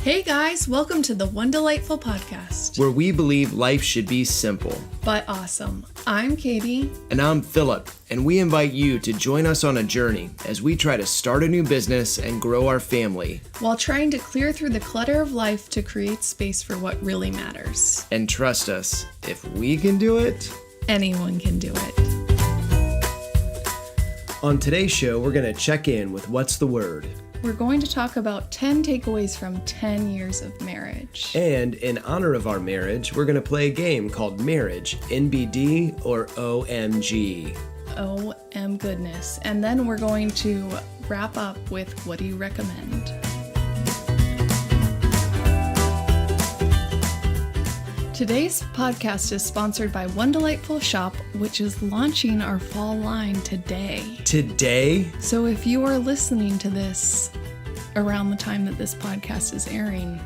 Hey guys, welcome to the One Delightful Podcast, where we believe life should be simple. but awesome. I'm Katie. And I'm Philip, and we invite you to join us on a journey as we try to start a new business and grow our family. While trying to clear through the clutter of life to create space for what really matters. And trust us, if we can do it, Anyone can do it. on today's show, we're going to check in with What's the Word? We're going to talk about 10 takeaways from 10 years of marriage. And in honor of our marriage, we're going to play a game called Marriage, NBD or OMG. OM goodness. And then we're going to wrap up with what do you recommend? Today's podcast is sponsored by One Delightful Shop, which is launching our fall line today. Today? So if you are listening to this around the time that this podcast is airing,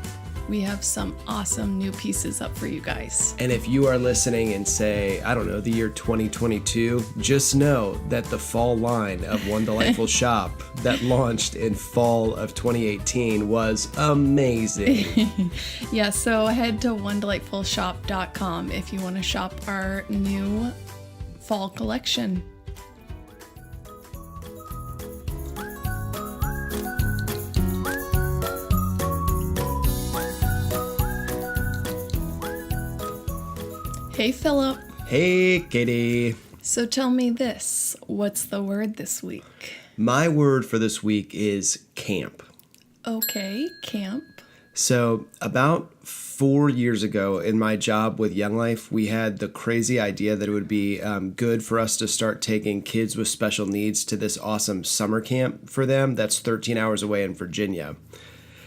we have some awesome new pieces up for you guys. And if you are listening in, say, I don't know, the year 2022, just know that the fall line of One Delightful Shop that launched in fall of 2018 was amazing. Yeah, so head to onedelightfulshop.com if you want to shop our new fall collection. Hey, Philip. Hey, Katie. So tell me this. What's the word this week? My word for this week is camp. Okay, camp. So about 4 years ago in my job with Young Life, we had the crazy idea that it would be good for us to start taking kids with special needs to this awesome summer camp for them that's 13 hours away in Virginia.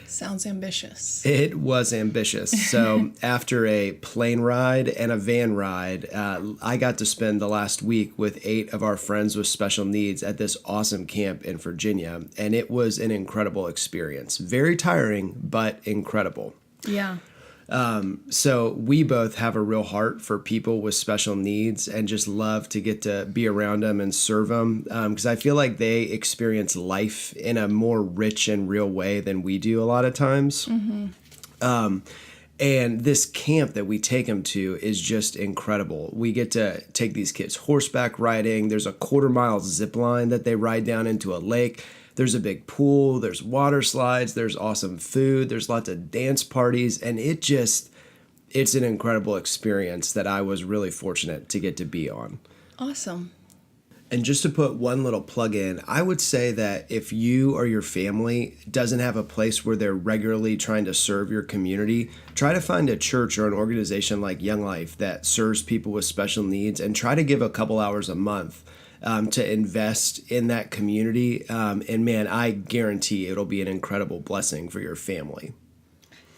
Sounds ambitious. It was ambitious. So after a plane ride and a van ride, I got to spend the last week with 8 of our friends with special needs at this awesome camp in Virginia. And it was an incredible experience. Very tiring, but incredible. Yeah. So we both have a real heart for people with special needs and just love to get to be around them and serve them. Because I feel like they experience life in a more rich and real way than we do a lot of times. Mm-hmm. And this camp that we take them to is just incredible. We get to take these kids horseback riding. There's a 1/4-mile zip line that they ride down into a lake. There's a big pool, there's water slides, there's awesome food, there's lots of dance parties, and it's an incredible experience that I was really fortunate to get to be on. Awesome. And just to put one little plug in, I would say that if you or your family doesn't have a place where they're regularly trying to serve your community, try to find a church or an organization like Young Life that serves people with special needs and try to give a couple hours a month to invest in that community. And man, I guarantee it'll be an incredible blessing for your family.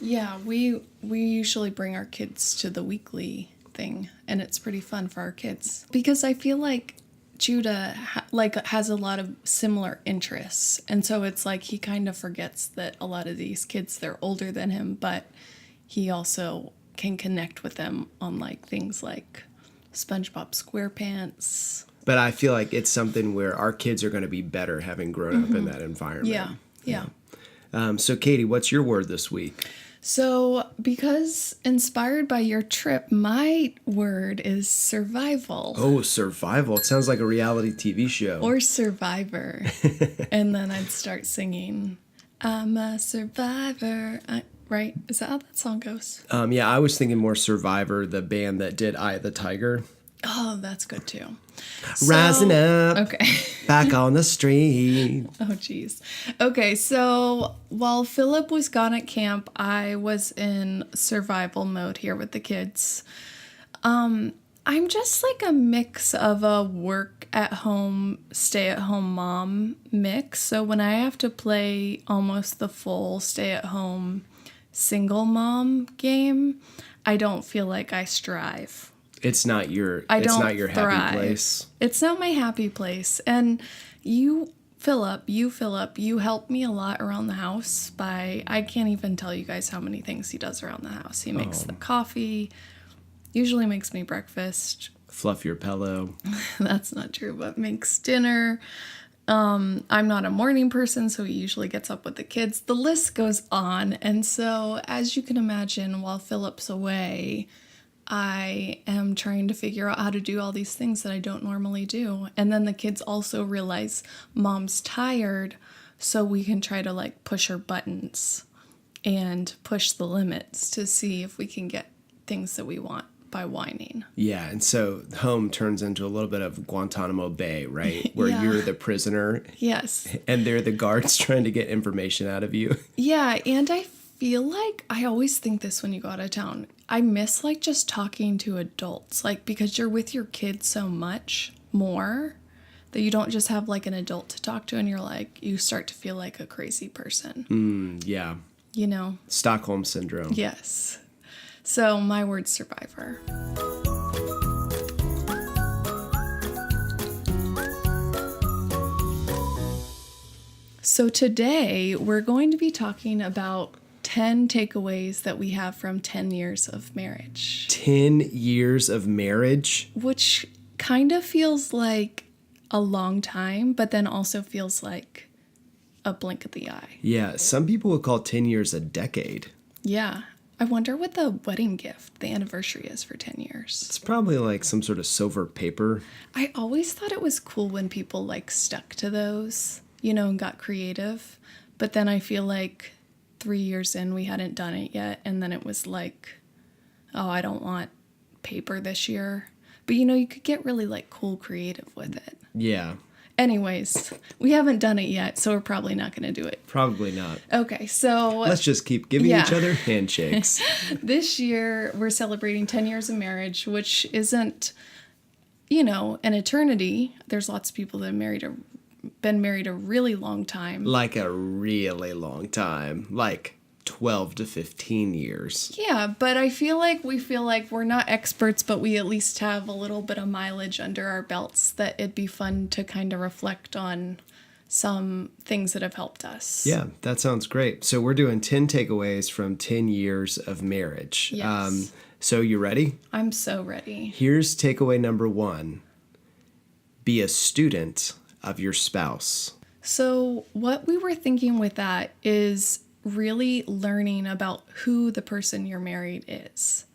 Yeah, we usually bring our kids to the weekly thing, and it's pretty fun for our kids. Because I feel like Judah has a lot of similar interests, and so it's like he kind of forgets that a lot of these kids, they're older than him, but he also can connect with them on like things like SpongeBob SquarePants. But I feel like it's something where our kids are going to be better having grown up in that environment. Yeah. So Katie, what's your word this week? So because inspired by your trip, my word is survival. Oh, survival. It sounds like a reality TV show. Or Survivor. And then I'd start singing, I'm a survivor. Right? Is that how that song goes? Yeah, I was thinking more Survivor, the band that did Eye of the Tiger. Oh, that's good too. Rising up. Okay. Back on the street. Oh, geez. Okay, so while Philip was gone at camp, I was in survival mode here with the kids. I'm just like a mix of a work-at-home, stay-at-home mom mix. So when I have to play almost the full stay-at-home single mom game, I don't feel like I strive. It's not your thrive. happy place. It's not my happy place. And you, Philip, you help me a lot around the house I can't even tell you guys how many things he does around the house. He makes the coffee, usually makes me breakfast. Fluff your pillow. That's not true, but makes dinner. I'm not a morning person, so he usually gets up with the kids. The list goes on. And so, as you can imagine, while Philip's away, I am trying to figure out how to do all these things that I don't normally do. And then the kids also realize mom's tired, so we can try to like push her buttons and push the limits to see if we can get things that we want by whining. Yeah, and so home turns into a little bit of Guantanamo Bay, right? Where Yeah. you're the prisoner Yes. and they're the guards trying to get information out of you. Yeah, and I feel like I always think this when you go out of town. I miss like just talking to adults, like because you're with your kids so much more that you don't just have like an adult to talk to and you're like, you start to feel like a crazy person. Yeah, You know? Stockholm Syndrome. Yes. So my word's survivor. So today we're going to be talking about 10 takeaways that we have from 10 years of marriage, 10 years of marriage. which kind of feels like a long time, but then also feels like a blink of the eye. Yeah, some people would call 10 years a decade. Yeah. I wonder what the wedding gift, the anniversary is for 10 years. It's probably like some sort of silver paper. I always thought it was cool when people like stuck to those, you know, and got creative. But then I feel like 3 years in, we hadn't done it yet. And then it was like, oh, I don't want paper this year. But you know, you could get really like cool creative with it. Yeah, Anyways, we haven't done it yet, so we're probably not going to do it. probably not. Okay, so Let's just keep giving Yeah. each other handshakes. this year we're celebrating 10 years of marriage, which isn't, you know, an eternity. There's lots of people that have been married a really long time. Like a really long time. Like 12 to 15 years. Yeah, but I feel like we're not experts, but we at least have a little bit of mileage under our belts that it'd be fun to kind of reflect on some things that have helped us. Yeah, that sounds great. So we're doing 10 takeaways from 10 years of marriage. Yes. So you ready? I'm so ready. Here's takeaway number 1. Be a student of your spouse. So what we were thinking with that is really learning about who the person you're married is.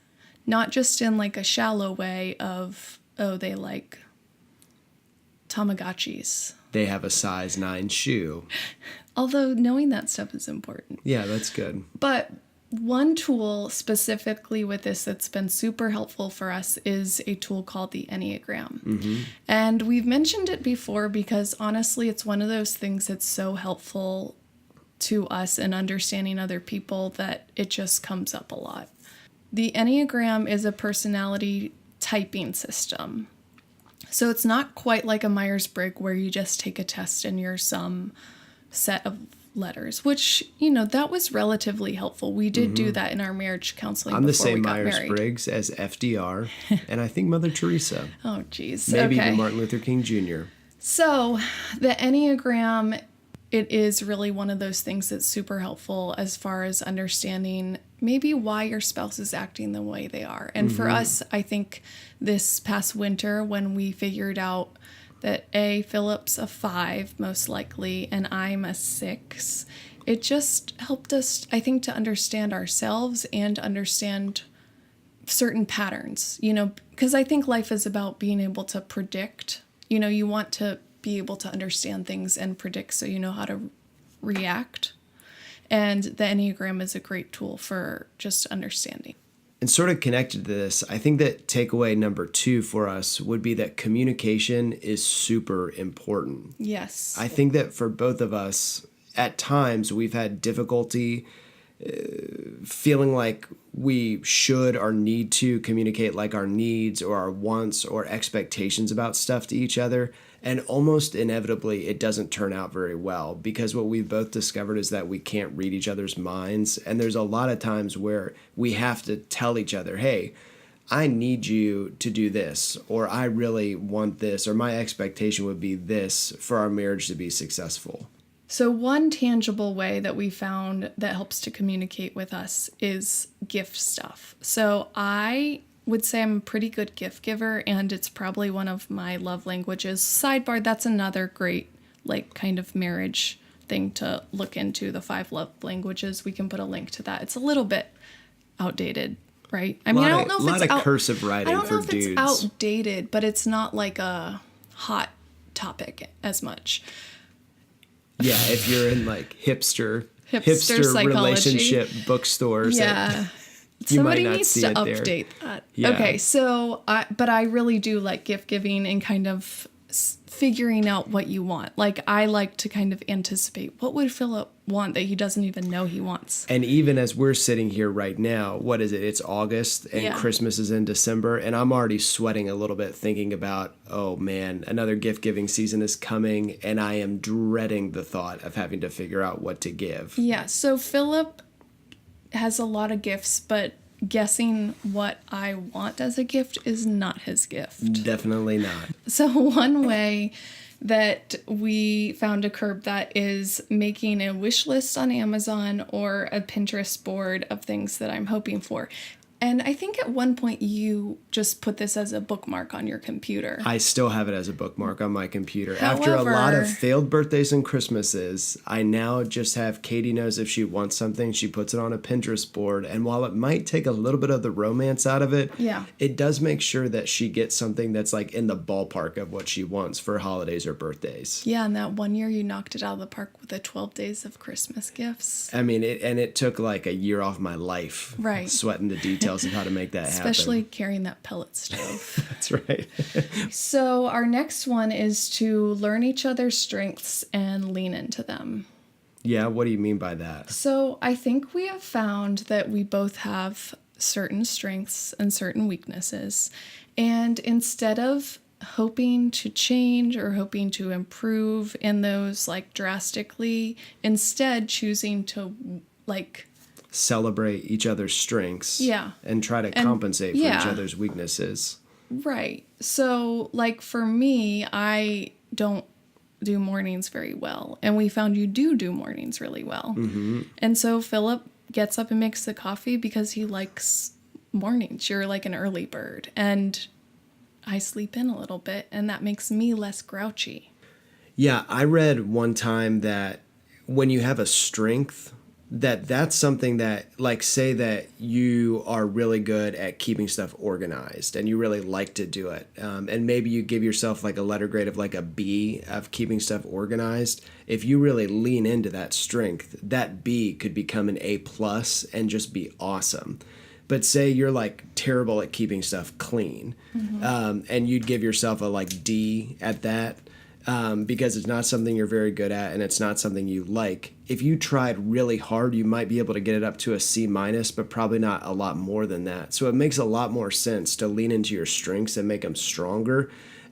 Not just in like a shallow way of, oh, they like Tamagotchis. They have a size 9 shoe. Although knowing that stuff is important. Yeah, that's good. But one tool specifically with this that's been super helpful for us is a tool called the Enneagram. And we've mentioned it before because honestly, it's one of those things that's so helpful to us in understanding other people that it just comes up a lot. The Enneagram is a personality typing system. So it's not quite like a Myers-Briggs where you just take a test and you're some set of letters, which, you know, that was relatively helpful. We did do that in our marriage counseling I'm the before we same got married. Myers-Briggs as FDR, and I think Mother Teresa. Oh, geez. Maybe Okay. even Martin Luther King Jr. So the Enneagram, it is really one of those things that's super helpful as far as understanding maybe why your spouse is acting the way they are. And for us, I think this past winter when we figured out that Philip's a 5 most likely and I'm a 6, it just helped us, I think, to understand ourselves and understand certain patterns, you know, because I think life is about being able to predict. You know, you want to be able to understand things and predict so you know how to react. And the Enneagram is a great tool for just understanding. And sort of connected to this, I think that takeaway number 2 for us would be that communication is super important. Yes. I think that for both of us, at times we've had difficulty feeling like we should or need to communicate like our needs or our wants or expectations about stuff to each other. And almost inevitably, it doesn't turn out very well because what we've both discovered is that we can't read each other's minds. And there's a lot of times where we have to tell each other, hey, I need you to do this, or I really want this, or my expectation would be this for our marriage to be successful. So one tangible way that we found that helps to communicate with us is gift stuff. So I would say I'm a pretty good gift giver, and it's probably one of my love languages. Sidebar, that's another great like kind of marriage thing to look into, the 5 love languages. We can put a link to that. It's a little bit outdated, right? I mean, I don't know if it's cursive writing for dudes. I don't know if it's outdated, but it's not like a hot topic as much. Yeah, if you're in like hipster psychology. Relationship bookstores. Yeah. You might Somebody not needs see to it there. update that. Yeah. Okay, so, but I really do like gift giving and kind of figuring out what you want. Like, I like to kind of anticipate, what would Philip want that he doesn't even know he wants? And even as we're sitting here right now, what is it? It's August and Yeah. Christmas is in December. And I'm already sweating a little bit thinking about, oh man, another gift giving season is coming. And I am dreading the thought of having to figure out what to give. Yeah, so Philip has a lot of gifts, but guessing what I want as a gift is not his gift. Definitely not. So one way that we found to curb that is making a wish list on Amazon or a Pinterest board of things that I'm hoping for. And I think at one point you just put this as a bookmark on your computer. I still have it as a bookmark on my computer. After a lot of failed birthdays and Christmases, I now just have Katie knows if she wants something, she puts it on a Pinterest board. And while it might take a little bit of the romance out of it, Yeah. it does make sure that she gets something that's like in the ballpark of what she wants for holidays or birthdays. Yeah, and that one year you knocked it out of the park with the 12 days of Christmas gifts. I mean, it took like a year off my life. Right. Sweating the details of how to make that Especially happen. carrying that pellet stove. That's right. So our next one is to learn each other's strengths and lean into them. Yeah, what do you mean by that? So I think we have found that we both have certain strengths and certain weaknesses. And instead of hoping to change or hoping to improve in those like drastically, instead choosing to like celebrate each other's strengths. Yeah. And try to compensate for yeah. each other's weaknesses. Right. So like for me, I don't do mornings very well. And we found you do mornings really well. Mm-hmm. And so Philip gets up and makes the coffee because he likes mornings. You're like an early bird. And I sleep in a little bit, and that makes me less grouchy. Yeah, I read one time that when you have a strength, that's something that, like, say that you are really good at keeping stuff organized and you really like to do it. And maybe you give yourself like a letter grade of like a B of keeping stuff organized. If you really lean into that strength, that B could become an A+ and just be awesome. But say you're like terrible at keeping stuff clean, and you'd give yourself a like D at that. Because it's not something you're very good at and it's not something you like. If you tried really hard, you might be able to get it up to a C-, but probably not a lot more than that. So it makes a lot more sense to lean into your strengths and make them stronger,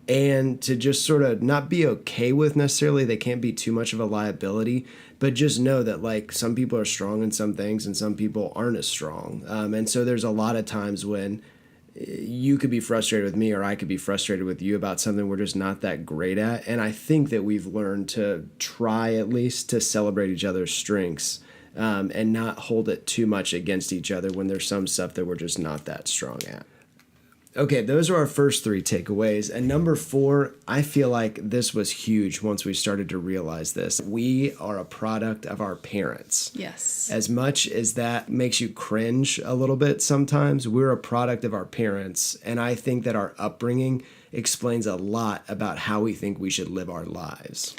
and to just sort of not be okay with necessarily they can't be too much of a liability, but just know that like some people are strong in some things and some people aren't as strong. And so there's a lot of times when you could be frustrated with me or I could be frustrated with you about something we're just not that great at. And I think that we've learned to try at least to celebrate each other's strengths, and not hold it too much against each other when there's some stuff that we're just not that strong at. Okay, those are our first 3 takeaways. And number 4, I feel like this was huge once we started to realize this. We are a product of our parents. Yes. As much as that makes you cringe a little bit sometimes, we're a product of our parents. And I think that our upbringing explains a lot about how we think we should live our lives.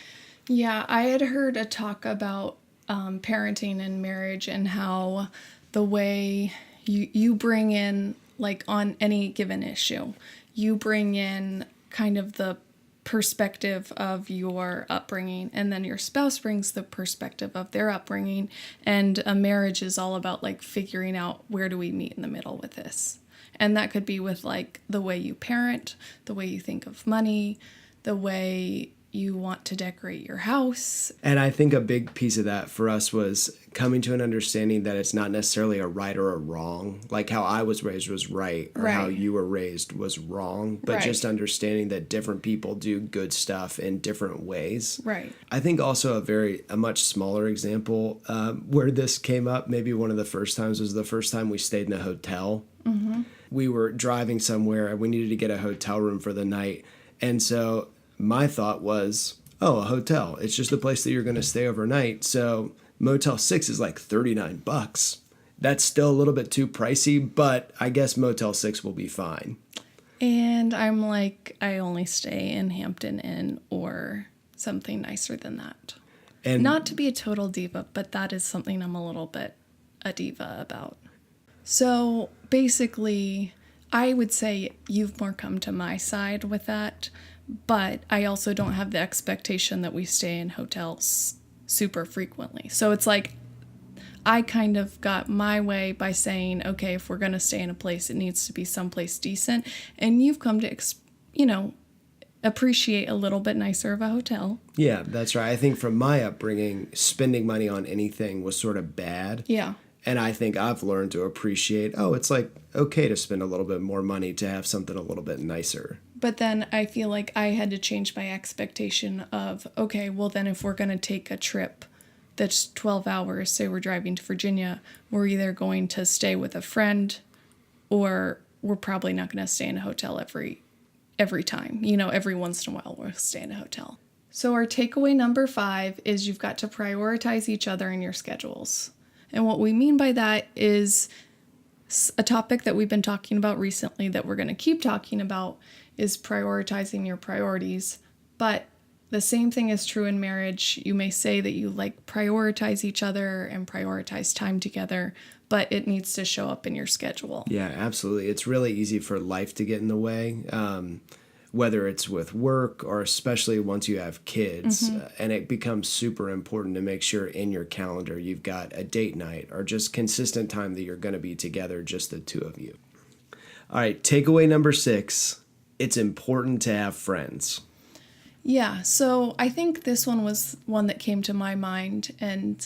Yeah, I had heard a talk about parenting and marriage and how the way you bring in, like on any given issue, you bring in kind of the perspective of your upbringing, and then your spouse brings the perspective of their upbringing, and a marriage is all about like figuring out where do we meet in the middle with this. And that could be with like the way you parent, the way you think of money, the way you want to decorate your house. And I think a big piece of that for us was coming to an understanding that it's not necessarily a right or a wrong, like how I was raised was right, or how you were raised was wrong, but just understanding that different people do good stuff in different ways. Right. I think also a much smaller example where this came up, maybe one of the first times, was the first time we stayed in a hotel. Mm-hmm. We were driving somewhere and we needed to get a hotel room for the night. And so my thought was, oh, a hotel. It's just the place that you're going to stay overnight. So Motel 6 is like $39. That's still a little bit too pricey, but I guess Motel 6 will be fine. And I'm like, I only stay in Hampton Inn or something nicer than that. And Not to be a total diva, but that is something I'm a little bit a diva about. So basically, I would say you've more come to my side with that, but I also don't have the expectation that we stay in hotels super frequently. So it's like I kind of got my way by saying, okay, if we're going to stay in a place, it needs to be someplace decent. And you've come to, appreciate a little bit nicer of a hotel. yeah, that's right. I think from my upbringing, spending money on anything was sort of bad. Yeah. And I think I've learned to appreciate, oh, it's like okay to spend a little bit more money to have something a little bit nicer. But then I feel like I had to change my expectation of, okay, well then if we're going to take a trip that's 12 hours, say we're driving to Virginia, we're either going to stay with a friend or we're probably not going to stay in a hotel every time. Every once in a while we'll stay in a hotel. So our takeaway number 5 is you've got to prioritize each other in your schedules. And what we mean by that is a topic that we've been talking about recently that we're going to keep talking about is prioritizing your priorities. But the same thing is true in marriage. You may say that you prioritize each other and prioritize time together, but it needs to show up in your schedule. Yeah, absolutely. It's really easy for life to get in the way, whether it's with work or especially once you have kids. And it becomes super important to make sure in your calendar you've got a date night or just consistent time that you're going to be together, just the two of you. All right, takeaway number 6, it's important to have friends. Yeah, so I think this one was one that came to my mind, and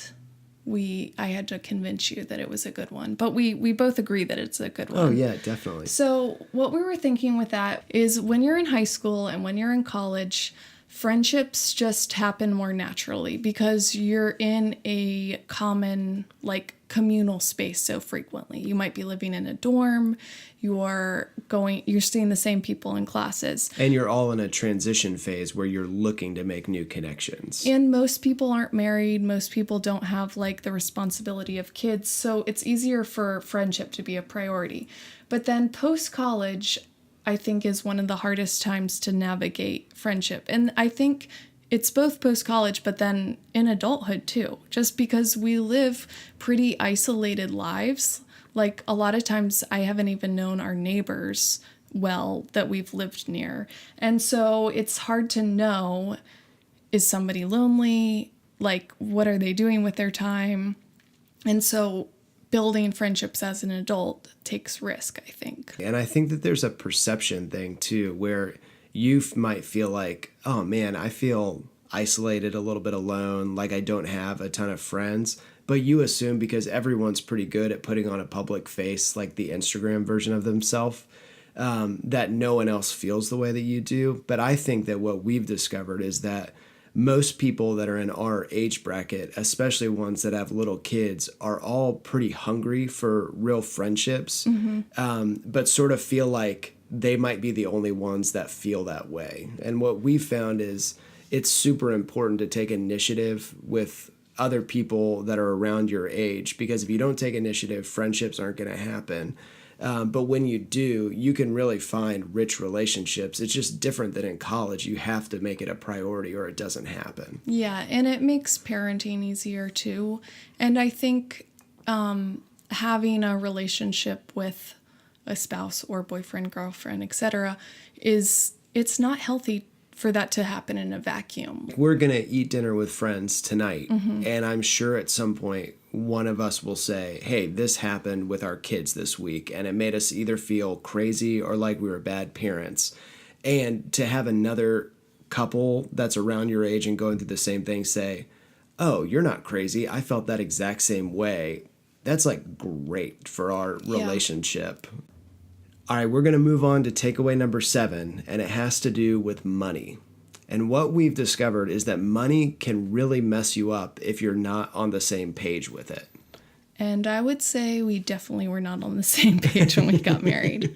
I had to convince you that it was a good one. But we both agree that it's a good one. Oh, yeah, definitely. So what we were thinking with that is when you're in high school and when you're in college, friendships just happen more naturally because you're in a common, communal space so frequently. You might be living in a dorm, you're seeing the same people in classes. And you're all in a transition phase where you're looking to make new connections. And most people aren't married. Most people don't have the responsibility of kids. So it's easier for friendship to be a priority. But then post-college, I think, is one of the hardest times to navigate friendship. And I think it's both post-college, but then in adulthood too, just because we live pretty isolated lives. A lot of times I haven't even known our neighbors well that we've lived near. And so it's hard to know, is somebody lonely? What are they doing with their time? And so building friendships as an adult takes risk, I think. And I think that there's a perception thing too, where you might feel like, oh man, I feel isolated, a little bit alone, like I don't have a ton of friends. But you assume because everyone's pretty good at putting on a public face, like the Instagram version of themselves, that no one else feels the way that you do. But I think that what we've discovered is that most people that are in our age bracket, especially ones that have little kids, are all pretty hungry for real friendships, but sort of feel like they might be the only ones that feel that way. And what we've found is it's super important to take initiative with other people that are around your age, because if you don't take initiative, friendships aren't going to happen. But when you do, you can really find rich relationships. It's just different than in college. You have to make it a priority or it doesn't happen. Yeah, and it makes parenting easier too. And I think having a relationship with a spouse or boyfriend, girlfriend, etc., it's not healthy for that to happen in a vacuum. We're going to eat dinner with friends tonight, and I'm sure at some point one of us will say, hey, this happened with our kids this week, and it made us either feel crazy or like we were bad parents. And to have another couple that's around your age and going through the same thing say, oh, you're not crazy, I felt that exact same way, that's great for our relationship. All right, we're going to move on to takeaway number 7, and it has to do with money. And what we've discovered is that money can really mess you up if you're not on the same page with it. And I would say we definitely were not on the same page when we got married.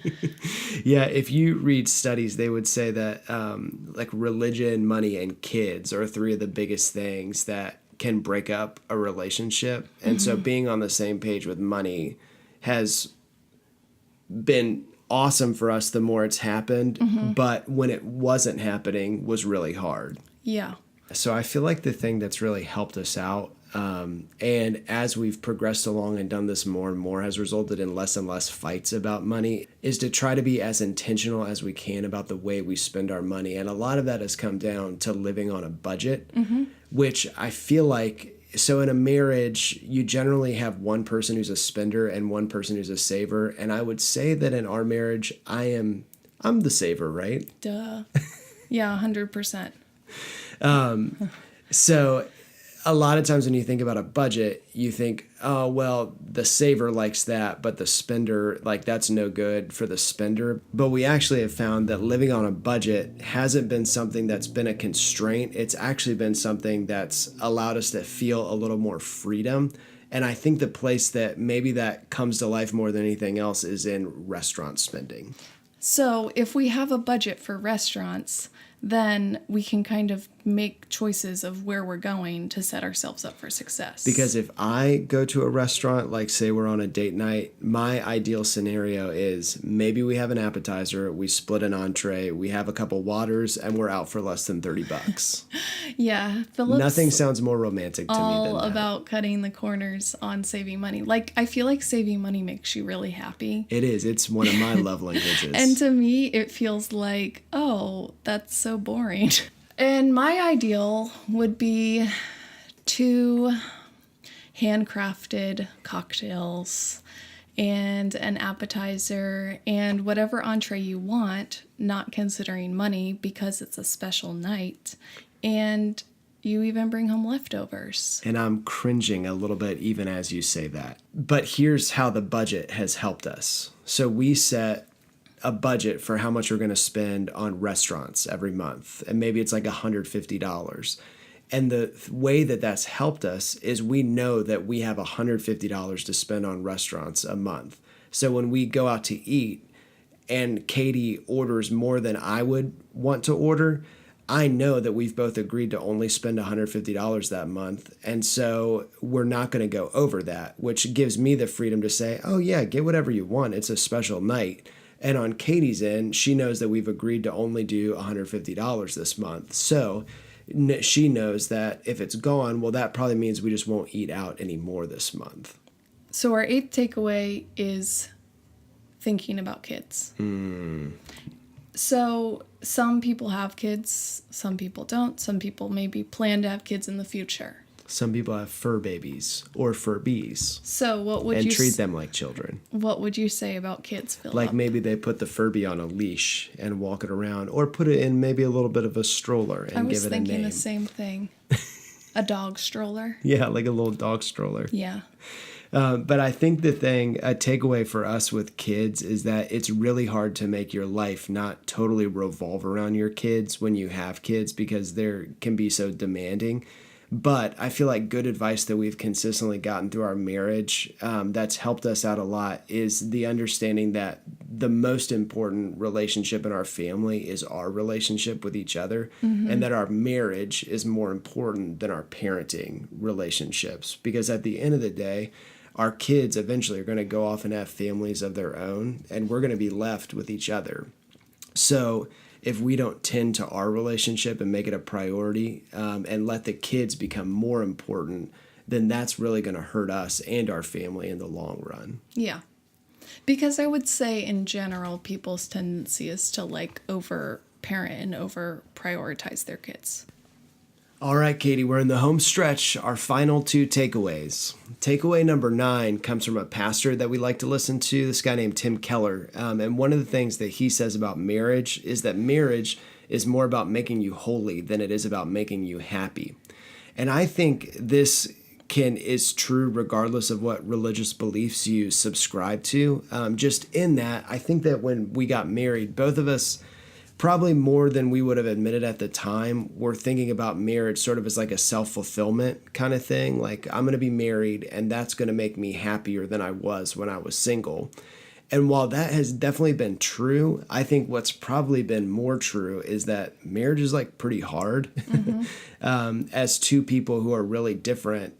Yeah, if you read studies, they would say that like religion, money, and kids are three of the biggest things that can break up a relationship. And so being on the same page with money has been awesome for us the more it's happened. But when it wasn't happening was really hard. Yeah. So I feel like the thing that's really helped us out, and as we've progressed along and done this more and more, has resulted in less and less fights about money, is to try to be as intentional as we can about the way we spend our money. And a lot of that has come down to living on a budget, which I feel like, so in a marriage, you generally have one person who's a spender and one person who's a saver. And I would say that in our marriage, I'm the saver, right? Duh. Yeah, 100%. So a lot of times when you think about a budget, you think, oh, well, the saver likes that, but the spender, like, that's no good for the spender. But we actually have found that living on a budget hasn't been something that's been a constraint. It's actually been something that's allowed us to feel a little more freedom. And I think the place that maybe that comes to life more than anything else is in restaurant spending. So if we have a budget for restaurants, then we can kind of make choices of where we're going to set ourselves up for success. Because if I go to a restaurant, like say we're on a date night, my ideal scenario is maybe we have an appetizer, we split an entree, we have a couple waters, and we're out for less than $30. Yeah, Philip's Nothing sounds more romantic to me than all that. about cutting the corners on saving money. Like, I feel like saving money makes you really happy. It is. It's one of my love languages. And to me, it feels like, oh, that's so boring. And my ideal would be 2 handcrafted cocktails and an appetizer and whatever entree you want, not considering money because it's a special night. And you even bring home leftovers. And I'm cringing a little bit even as you say that. But here's how the budget has helped us. So we set a budget for how much we're going to spend on restaurants every month. And maybe it's like $150. And the way that that's helped us is we know that we have $150 to spend on restaurants a month. So when we go out to eat and Katie orders more than I would want to order, I know that we've both agreed to only spend $150 that month. And so we're not going to go over that, which gives me the freedom to say, oh yeah, get whatever you want. It's a special night. And on Katie's end, she knows that we've agreed to only do $150 this month. So she knows that if it's gone, well, that probably means we just won't eat out anymore this month. So our 8th takeaway is thinking about kids. So some people have kids, some people don't. Some people maybe plan to have kids in the future. Some people have fur babies or Furbies So what would and you treat them like children. What would you say about kids, Philip? Like maybe they put the Furby on a leash and walk it around, or put it in maybe a little bit of a stroller and give it a name. I was thinking the same thing. A dog stroller. Yeah, like a little dog stroller. Yeah. But I think a takeaway for us with kids is that it's really hard to make your life not totally revolve around your kids when you have kids, because they can be so demanding. But I feel like good advice that we've consistently gotten through our marriage that's helped us out a lot is the understanding that the most important relationship in our family is our relationship with each other, and that our marriage is more important than our parenting relationships. Because at the end of the day, our kids eventually are going to go off and have families of their own, and we're going to be left with each other. So if we don't tend to our relationship and make it a priority and let the kids become more important, then that's really going to hurt us and our family in the long run. Yeah. Because I would say in general, people's tendency is to like over parent and over prioritize their kids. All right, Katie, we're in the home stretch. Our final 2 takeaways. Takeaway number 9 comes from a pastor that we like to listen to, this guy named Tim Keller. And one of the things that he says about marriage is that marriage is more about making you holy than it is about making you happy. And I think this is true regardless of what religious beliefs you subscribe to. Just in that, I think that when we got married, both of us probably more than we would have admitted at the time, we're thinking about marriage sort of as like a self-fulfillment kind of thing. Like, I'm going to be married and that's going to make me happier than I was when I was single. And while that has definitely been true, I think what's probably been more true is that marriage is like pretty hard. As two people who are really different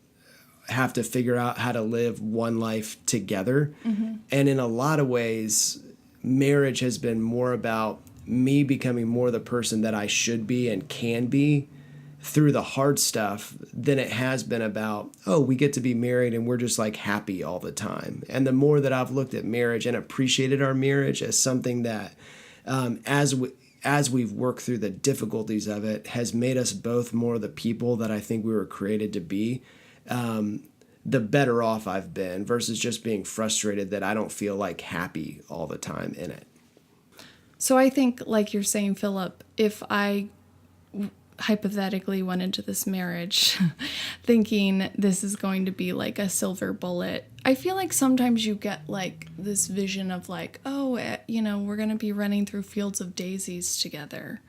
have to figure out how to live one life together. And in a lot of ways, marriage has been more about me becoming more the person that I should be and can be through the hard stuff than it has been about, oh, we get to be married and we're just like happy all the time. And the more that I've looked at marriage and appreciated our marriage as something that, as we've worked through the difficulties of it, has made us both more the people that I think we were created to be, the better off I've been versus just being frustrated that I don't feel like happy all the time in it. So I think, like you're saying, Philip, if I hypothetically went into this marriage thinking this is going to be like a silver bullet, I feel like sometimes you get like this vision of like, oh, we're going to be running through fields of daisies together.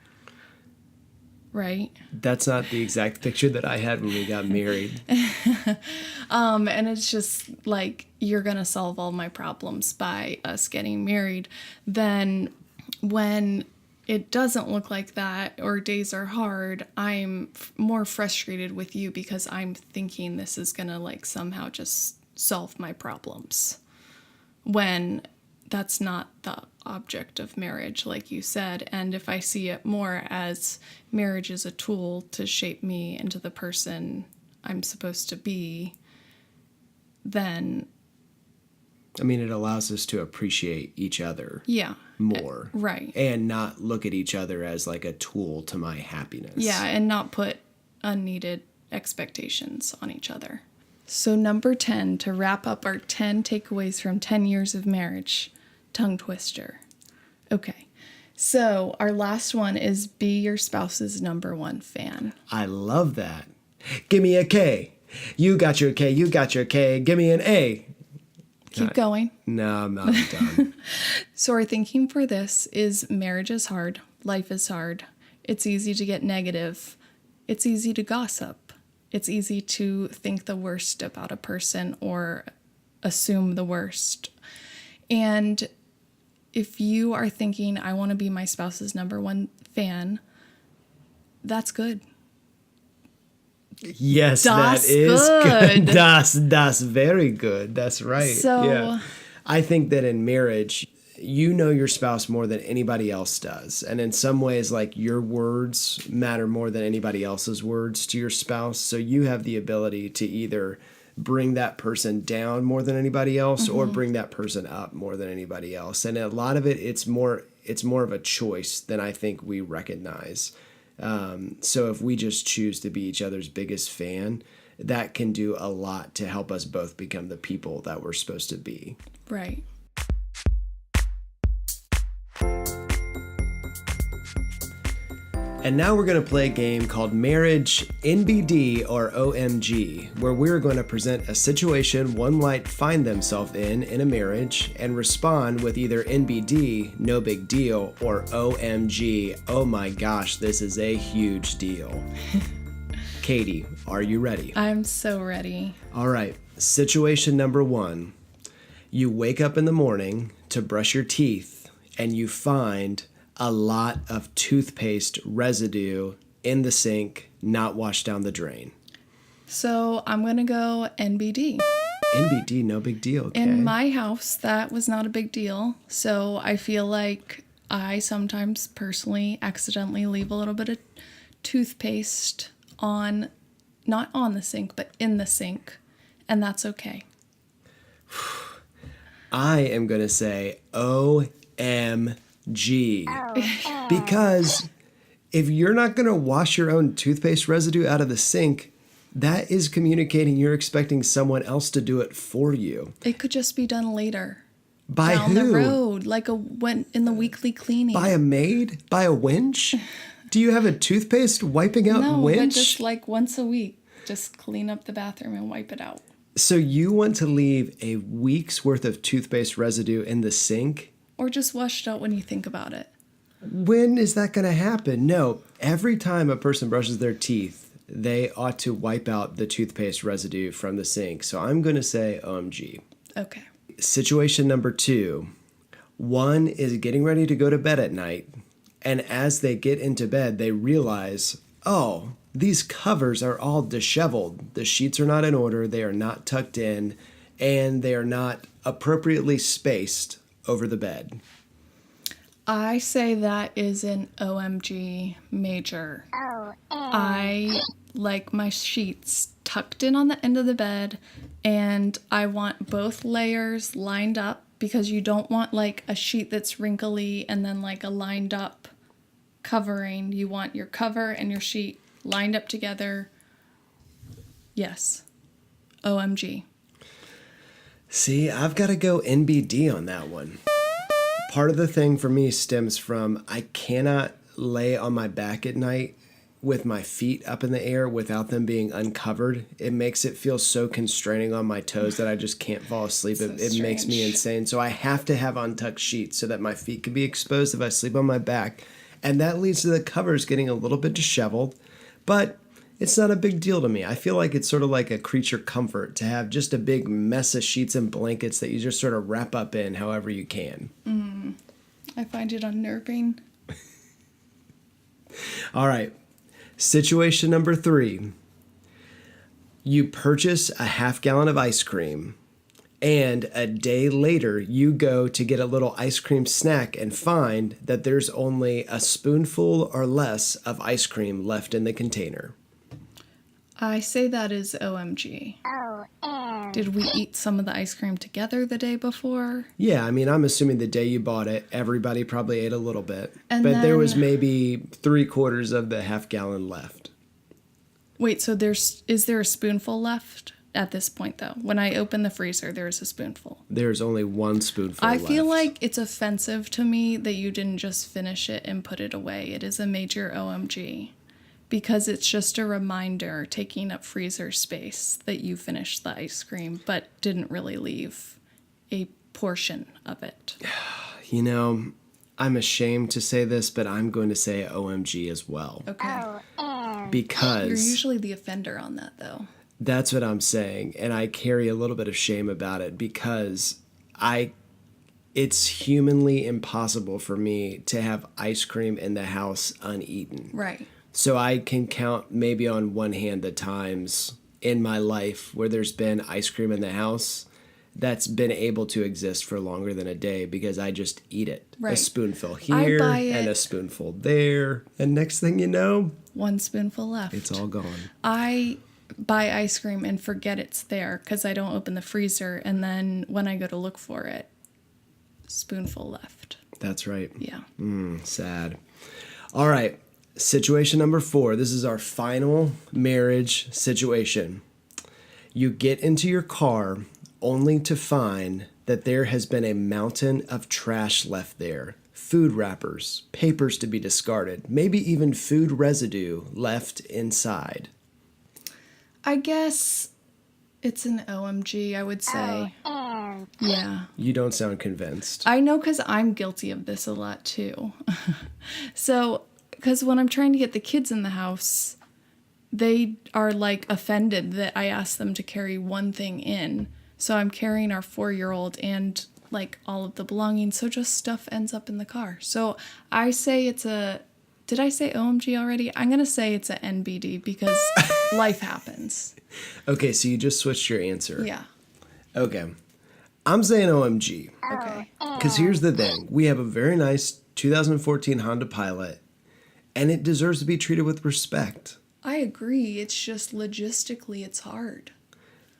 Right? That's not the exact picture that I had when we got married. And it's just like, you're going to solve all my problems by us getting married. Then when it doesn't look like that or days are hard, I'm more frustrated with you because I'm thinking this is going to like somehow just solve my problems. When that's not the object of marriage, like you said. And if I see it more as marriage is a tool to shape me into the person I'm supposed to be, then I mean, it allows us to appreciate each other more. Right. And not look at each other as like a tool to my happiness. Yeah, and not put unneeded expectations on each other. So number 10, to wrap up our 10 takeaways from 10 years of marriage, tongue twister. Okay, so our last one is be your spouse's number one fan. I love that. Give me a K. You got your K. You got your K. Give me an A. Keep going. No, I'm not done. So our thinking for this is marriage is hard. Life is hard. It's easy to get negative. It's easy to gossip. It's easy to think the worst about a person or assume the worst. And if you are thinking, I want to be my spouse's number one fan, that's good. Yes, Das that is good. good. Das very good. That's right. So, yeah. I think that in marriage, you know your spouse more than anybody else does. And in some ways, like, your words matter more than anybody else's words to your spouse. So you have the ability to either bring that person down more than anybody else or bring that person up more than anybody else. And a lot of it, it's more of a choice than I think we recognize. So if we just choose to be each other's biggest fan, that can do a lot to help us both become the people that we're supposed to be. right. And now we're going to play a game called Marriage NBD or OMG, where we're going to present a situation one might find themselves in a marriage and respond with either NBD, no big deal, or OMG, oh my gosh, this is a huge deal. Katie, are you ready? I'm so ready. All right, situation number 1. You wake up in the morning to brush your teeth and you find a lot of toothpaste residue in the sink, not washed down the drain. So I'm going to go NBD. NBD, no big deal. Okay. In my house, that was not a big deal. So I feel like I sometimes personally accidentally leave a little bit of toothpaste on, not on the sink, but in the sink. And that's okay. I am going to say OMG. Because if you're not going to wash your own toothpaste residue out of the sink, that is communicating you're expecting someone else to do it for you. It could just be done later. By down who? the road, like went in the weekly cleaning. By a maid? By a winch? Do you have a toothpaste wiping out no, winch? but just like once a week, just clean up the bathroom and wipe it out. So you want to leave a week's worth of toothpaste residue in the sink? Or just wash it out when you think about it. When is that going to happen? No, every time a person brushes their teeth, they ought to wipe out the toothpaste residue from the sink. So I'm going to say OMG. Okay. Situation number 2. One is getting ready to go to bed at night, and as they get into bed, they realize, oh, these covers are all disheveled. The sheets are not in order, they are not tucked in, and they are not appropriately spaced over the bed. I say that is an OMG major. I like my sheets tucked in on the end of the bed, and I want both layers lined up because you don't want like a sheet that's wrinkly and then like a lined up covering. You want your cover and your sheet lined up together. Yes. OMG. See, I've got to go NBD on that one. Part of the thing for me stems from I cannot lay on my back at night with my feet up in the air without them being uncovered. It makes it feel so constraining on my toes that I just can't fall asleep. So it makes me strange. insane. So I have to have untucked sheets so that my feet can be exposed if I sleep on my back. And that leads to the covers getting a little bit disheveled. But it's not a big deal to me. I feel like it's sort of like a creature comfort to have just a big mess of sheets and blankets that you just sort of wrap up in however you can. I find it unnerving. All right. Situation number 3. You purchase a half gallon of ice cream, and a day later you go to get a little ice cream snack and find that there's only a spoonful or less of ice cream left in the container. I say that is OMG. Did we eat some of the ice cream together the day before? Yeah, I mean, I'm assuming the day you bought it, everybody probably ate a little bit. And but there was then- maybe 3/4 of the half gallon left. Wait, so is there a spoonful left at this point though? When I open the freezer, there is a spoonful. There's only one spoonful I left. feel like it's offensive to me that you didn't just finish it and put it away. It is a major OMG. Because it's just a reminder taking up freezer space that you finished the ice cream but didn't really leave a portion of it. You know, I'm ashamed to say this, but I'm going to say OMG as well. Okay. Because You're usually the offender on that though. that's what I'm saying. And I carry a little bit of shame about it because it's humanly impossible for me to have ice cream in the house uneaten. Right. So I can count maybe on one hand the times in my life where there's been ice cream in the house that's been able to exist for longer than a day because I just eat it. A Right. spoonful I here buy and it- a spoonful there. And next thing you know, One spoonful left. it's all gone. I buy ice cream and forget it's there because I don't open the freezer. And then when I go to look for it, spoonful left. That's right. Yeah. Sad. All right. Situation number 4. This is our final marriage situation. You get into your car only to find that there has been a mountain of trash left there. Food wrappers, papers to be discarded, maybe even food residue left inside. I guess it's an OMG, I would say. Yeah. You don't sound convinced. I know because I'm guilty of this a lot too. So, because when I'm trying to get the kids in the house, they are like offended that I ask them to carry one thing in. So I'm carrying our 4-year-old and like all of the belongings. So just stuff ends up in the car. So I say it's a, did I say OMG already? I'm going to say it's a NBD because life happens. Okay, so you just switched your answer. Yeah. Okay. I'm saying OMG. Okay. Because here's the thing. We have a very nice 2014 Honda Pilot, and it deserves to be treated with respect. I agree. It's just logistically, it's hard.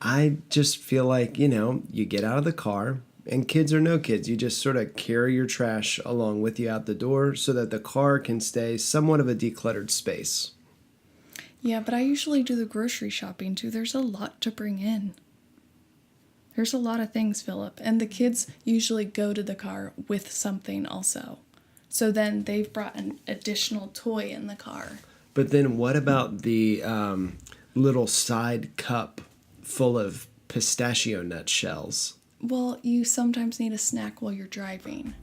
I just feel like, you get out of the car, and kids or no kids, you just sort of carry your trash along with you out the door so that the car can stay somewhat of a decluttered space. Yeah, but I usually do the grocery shopping too. There's a lot to bring in. There's a lot of things, Philip. And the kids usually go to the car with something also. So then they've brought an additional toy in the car. But then what about the little side cup full of pistachio nut shells? Well, you sometimes need a snack while you're driving.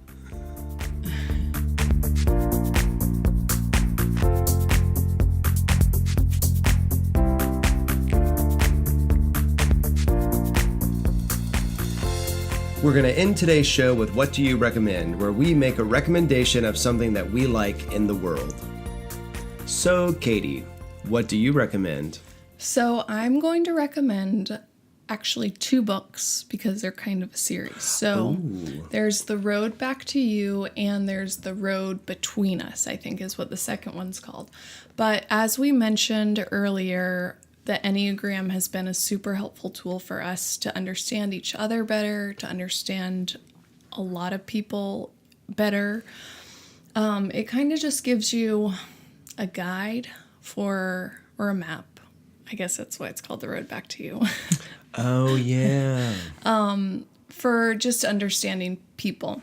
We're going to end today's show with What Do You Recommend, where we make a recommendation of something that we like in the world. So, Katie, what do you recommend? So I'm going to recommend actually 2 books because they're kind of a series. So there's The Road Back to You and there's The Road Between Us, I think is what the second one's called. But as we mentioned earlier, the Enneagram has been a super helpful tool for us to understand each other better, to understand a lot of people better. It kind of just gives you a guide or a map. I guess that's why it's called The Road Back to You. Oh, yeah. For just understanding people.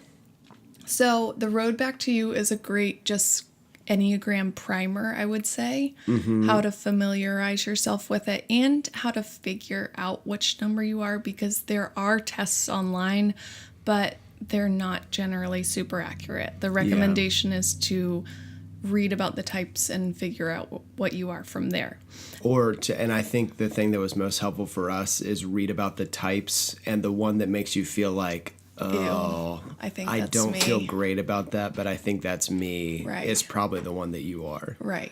So The Road Back to You is a great just Enneagram primer, I would say. How to familiarize yourself with it and how to figure out which number you are, because there are tests online, but they're not generally super accurate. The recommendation is to read about the types and figure out what you are from there. And I think the thing that was most helpful for us is read about the types, and the one that makes you feel like, oh, ew, I think I that's don't me. feel great about that, but I think that's me. Right. It's probably the one that you are. Right.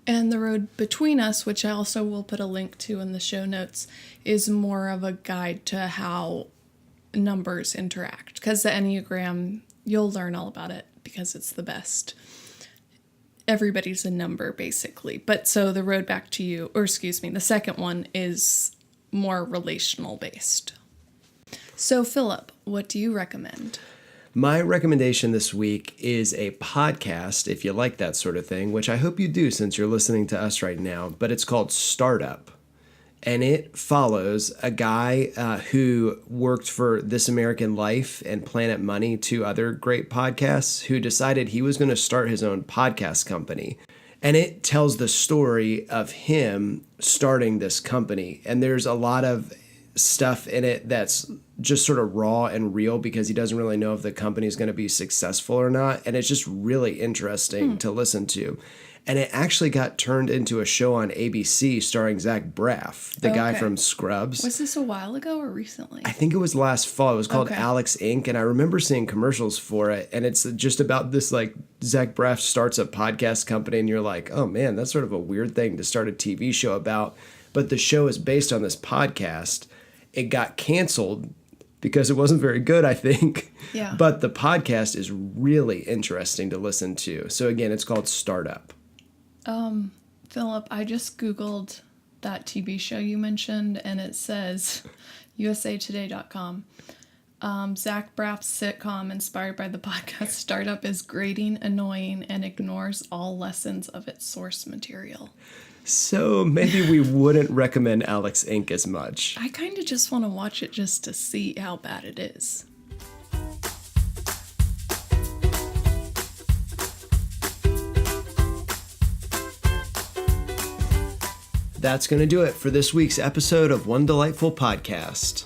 And The Road Between Us, which I also will put a link to in the show notes, is more of a guide to how numbers interact. Because the Enneagram, you'll learn all about it because it's the best. Everybody's a number, basically. But so The Road Back to You, the second one is more relational based. So, Philip, what do you recommend? My recommendation this week is a podcast, if you like that sort of thing, which I hope you do since you're listening to us right now, but it's called Startup. And it follows a guy who worked for This American Life and Planet Money, 2 other great podcasts, who decided he was going to start his own podcast company. And it tells the story of him starting this company. And there's a lot of stuff in it that's just sort of raw and real because he doesn't really know if the company is going to be successful or not. And it's just really interesting to listen to. And it actually got turned into a show on ABC starring Zach Braff, the guy from Scrubs. Was this a while ago or recently? I think it was last fall. It was called Alex Inc. And I remember seeing commercials for it. And it's just about this, like, Zach Braff starts a podcast company. And you're like, oh, man, that's sort of a weird thing to start a TV show about. But the show is based on this podcast. It got canceled because it wasn't very good, I think. Yeah. But the podcast is really interesting to listen to. So, again, it's called Startup. Philip, I just Googled that TV show you mentioned, and it says usatoday.com. Zach Braff's sitcom inspired by the podcast Startup is grating, annoying, and ignores all lessons of its source material. So maybe we wouldn't recommend Alex Inc. as much. I kind of just want to watch it just to see how bad it is. That's going to do it for this week's episode of One Delightful Podcast.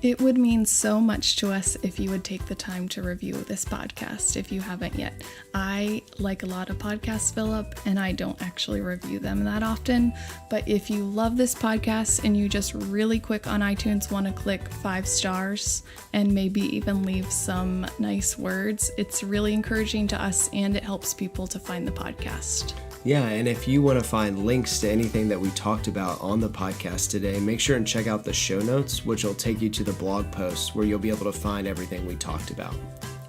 It would mean so much to us if you would take the time to review this podcast if you haven't yet. I like a lot of podcasts, Philip, and I don't actually review them that often. But if you love this podcast and you just really quick on iTunes want to click 5 stars and maybe even leave some nice words, it's really encouraging to us and it helps people to find the podcast. Yeah, and if you want to find links to anything that we talked about on the podcast today, make sure and check out the show notes, which will take you to the blog post where you'll be able to find everything we talked about.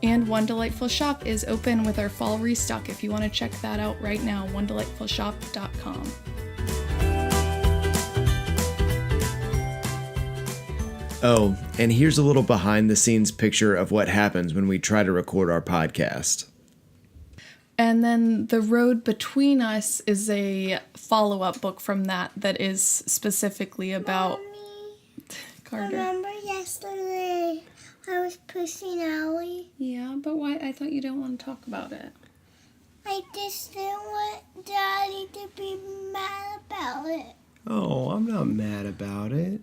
And One Delightful Shop is open with our fall restock. If you want to check that out right now, onedelightfulshop.com. Oh, and here's a little behind the scenes picture of what happens when we try to record our podcast. And then The Road Between Us is a follow-up book from that is specifically about Mommy, Carter. remember yesterday I was pushing Allie? Yeah, but why? I thought you didn't want to talk about it. I just didn't want Daddy to be mad about it. Oh, I'm not mad about it.